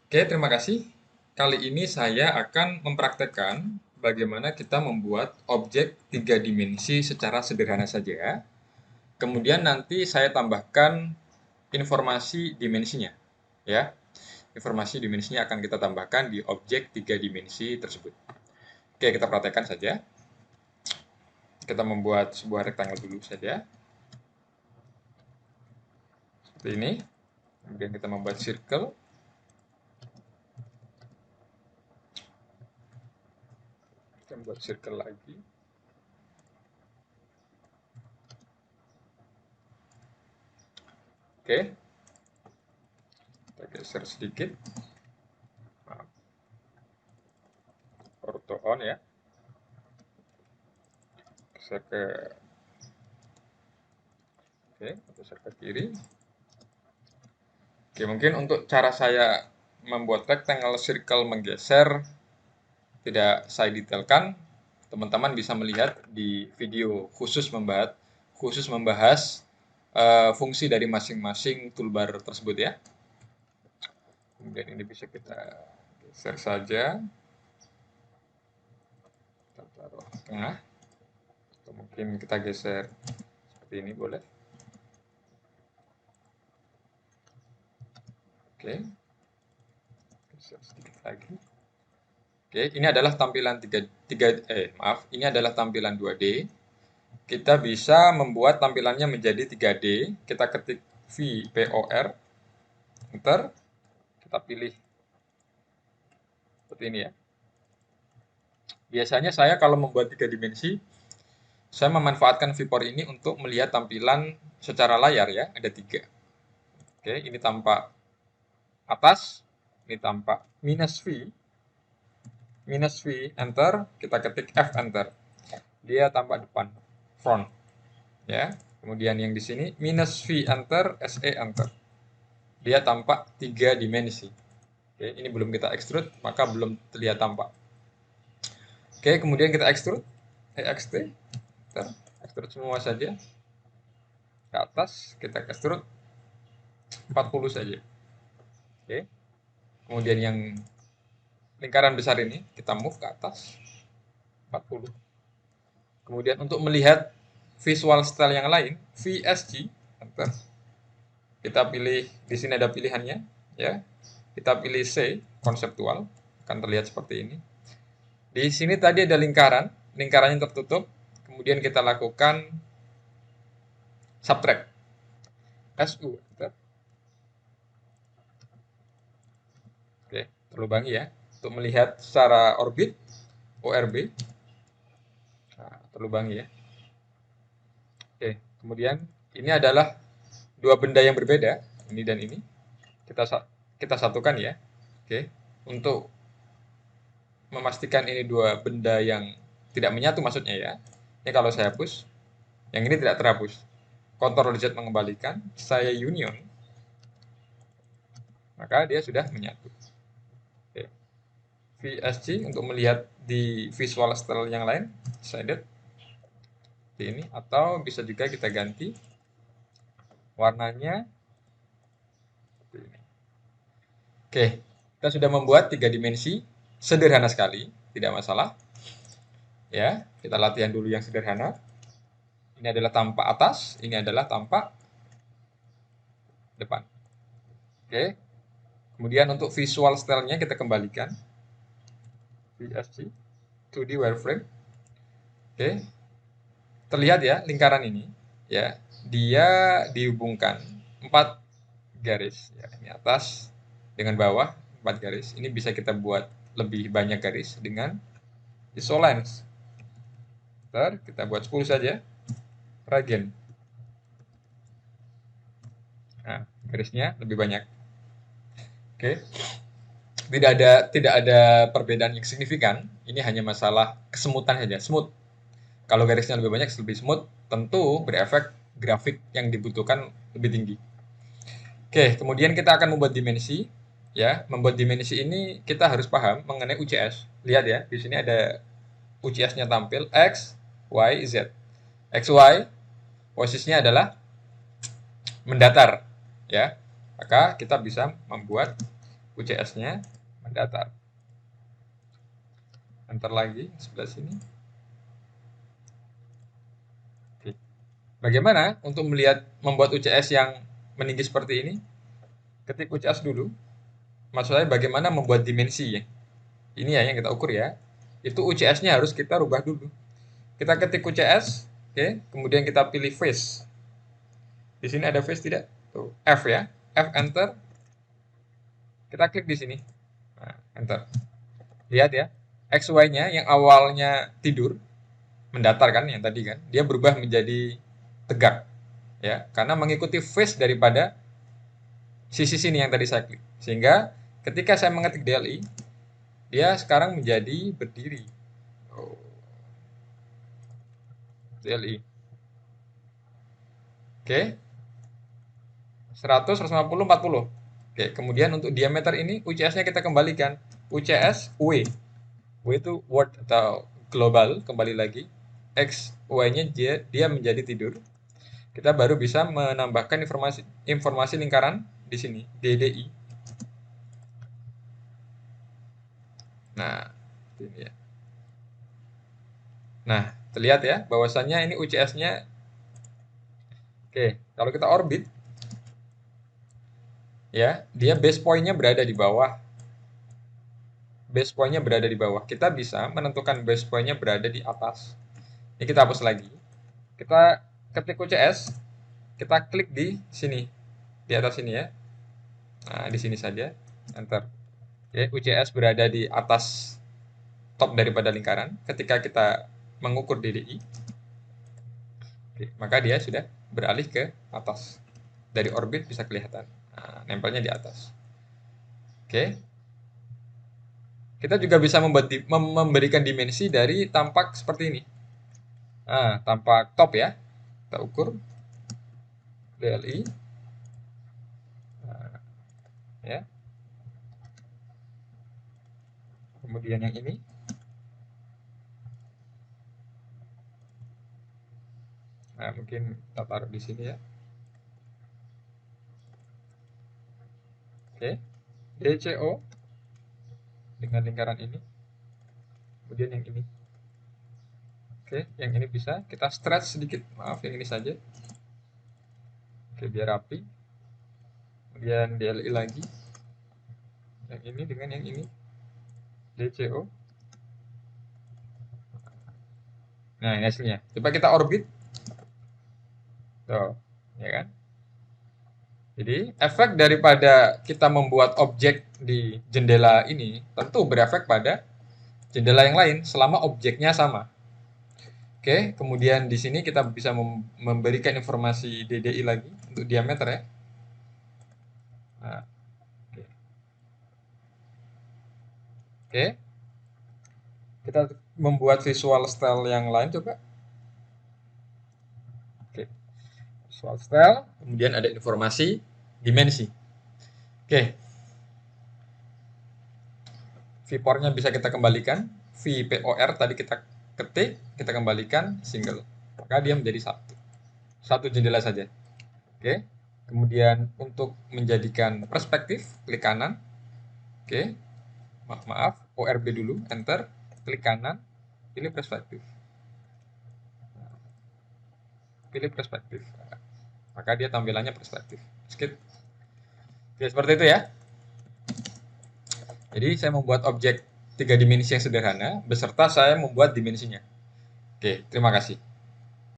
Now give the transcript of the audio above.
Oke, terima kasih. Kali ini saya akan mempraktekkan bagaimana kita membuat objek tiga dimensi secara sederhana saja. Kemudian nanti saya tambahkan informasi dimensinya. Ya, informasi dimensinya akan kita tambahkan di objek tiga dimensi tersebut. Oke, kita praktekkan saja. Kita membuat sebuah rectangle dulu saja. Seperti ini. Kemudian kita membuat circle. Kita membuat circle lagi. Oke, kita geser sedikit. Ortho on ya. Geser ke geser ke kiri. Oke, mungkin untuk cara saya membuat rectangle circle menggeser tidak saya detailkan. Teman-teman bisa melihat di video khusus membahas fungsi dari masing-masing toolbar tersebut ya. Kemudian ini bisa kita geser saja. Kita taruh di tengah. Atau mungkin kita geser seperti ini boleh. Oke. Geser sedikit lagi. Oke, ini adalah tampilan ini adalah tampilan 2D. Kita bisa membuat tampilannya menjadi 3D. Kita ketik VPOR, enter, kita pilih seperti ini ya. Biasanya saya kalau membuat 3 dimensi, saya memanfaatkan viewport ini untuk melihat tampilan secara layar ya, ada 3. Oke, ini tampak atas, ini tampak minus V, enter, kita ketik F, enter. Dia tampak depan, front. Ya. Kemudian yang di sini minus V, enter, SE, enter. Dia tampak 3 dimensi. Oke, ini belum kita extrude, maka belum terlihat tampak. Oke, kemudian kita extrude, EXT, extrude semua saja. Ke atas, kita extrude 40 saja. Oke. Kemudian yang lingkaran besar ini, kita move ke atas, 40. Kemudian untuk melihat visual style yang lain, VSG, enter. Kita pilih, di sini ada pilihannya, ya. Kita pilih C, konseptual, akan terlihat seperti ini. Di sini tadi ada lingkaran, lingkarannya tertutup, kemudian kita lakukan subtract, SU, enter. Oke, terlubangi ya, untuk melihat secara orbit, ORB, nah, terlubangi ya. Oke, kemudian ini adalah dua benda yang berbeda, ini dan ini. Kita satukan ya. Oke, untuk memastikan ini dua benda yang tidak menyatu maksudnya ya. Ini kalau saya hapus, yang ini tidak terhapus. Ctrl Z mengembalikan, saya union, maka dia sudah menyatu. Oke. VSG untuk melihat di visual style yang lain, shaded seperti ini, atau bisa juga kita ganti warnanya seperti ini. Oke, kita sudah membuat 3 dimensi, sederhana sekali, tidak masalah. Ya, kita latihan dulu yang sederhana. Ini adalah tampak atas, ini adalah tampak depan. Oke. Kemudian untuk visual style-nya kita kembalikan. VSG 2D wireframe. Oke. Terlihat ya lingkaran ini, ya. Dia dihubungkan 4 garis, ya. Ini atas dengan bawah 4 garis. Ini bisa kita buat lebih banyak garis dengan isolines. Ntar kita buat 10 saja. Regen. Nah, garisnya lebih banyak. Oke. Tidak ada perbedaan yang signifikan. Ini hanya masalah kesemutan saja, smooth. Kalau garisnya lebih banyak, lebih smooth, tentu berefek grafik yang dibutuhkan lebih tinggi. Oke, kemudian kita akan membuat dimensi. Ya, membuat dimensi ini kita harus paham mengenai UCS. Lihat ya, di sini ada UCS-nya tampil X, Y, Z. X, Y posisinya adalah mendatar, ya. Maka kita bisa membuat UCS-nya mendatar. Enter lagi sebelah sini. Oke. Bagaimana untuk membuat UCS yang meninggi seperti ini? Ketik UCS dulu. Maksudnya bagaimana membuat dimensi ya. Ini ya yang kita ukur ya. Itu UCS-nya harus kita rubah dulu. Kita ketik UCS, oke, kemudian kita pilih face. Di sini ada face tidak? Tuh, F ya. F enter. Kita klik di sini. Nah, enter. Lihat ya. XY-nya yang awalnya tidur mendatar kan yang tadi kan, dia berubah menjadi tegak ya, karena mengikuti face daripada sisi sini yang tadi saya klik. Sehingga ketika saya mengetik DLI, dia sekarang menjadi berdiri. DLI. Oke. 100, 150, 40. Oke, kemudian untuk diameter ini UCS-nya kita kembalikan. UCS W. W itu word atau global, kembali lagi. X, Y-nya dia menjadi tidur. Kita baru bisa menambahkan informasi lingkaran di sini, DDI. Nah, ini ya. Nah, terlihat ya bahwasannya ini UCS-nya. Oke, kalau kita orbit ya, dia base point-nya berada di bawah. Base point-nya berada di bawah. Kita bisa menentukan base point-nya berada di atas. Ini kita hapus lagi. Kita ketik UCS, kita klik di sini, di atas sini ya. Nah, di sini saja, enter. Oke, UCS berada di atas top daripada lingkaran. Ketika kita mengukur DDI, oke, maka dia sudah beralih ke atas. Dari orbit bisa kelihatan. Nah, nempelnya di atas. Oke. Kita juga bisa memberikan dimensi dari tampak seperti ini. Nah, tampak top ya. Kita ukur DLI. Nah, ya. Kemudian yang ini. Nah, mungkin kita taruh di sini ya. Oke. DCO dengan lingkaran ini. Kemudian yang ini. Oke, yang ini bisa kita stretch sedikit. Maaf, yang ini saja. Oke, biar rapi. Kemudian DLI lagi. Yang ini dengan yang ini. DCO. Nah, ini hasilnya. Coba kita orbit. Tuh, ya kan? Jadi, efek daripada kita membuat objek di jendela ini tentu berefek pada jendela yang lain selama objeknya sama. Oke, kemudian di sini kita bisa memberikan informasi DDI lagi untuk diameter ya. Nah, oke. Oke. Kita membuat visual style yang lain coba. Oke. Visual style, kemudian ada informasi dimensi. Oke. Viewport-nya bisa kita kembalikan. VPOR tadi kita ketik, kita kembalikan single. Maka dia menjadi satu. Satu jendela saja. Oke. Kemudian untuk menjadikan perspektif, klik kanan. Oke. Maaf, ORB dulu, enter. Klik kanan, pilih perspektif. Pilih perspektif. Maka dia tampilannya perspektif. Skip. Oke, seperti itu ya. Jadi saya membuat objek 3 dimensi yang sederhana, beserta saya membuat dimensinya. Oke, terima kasih.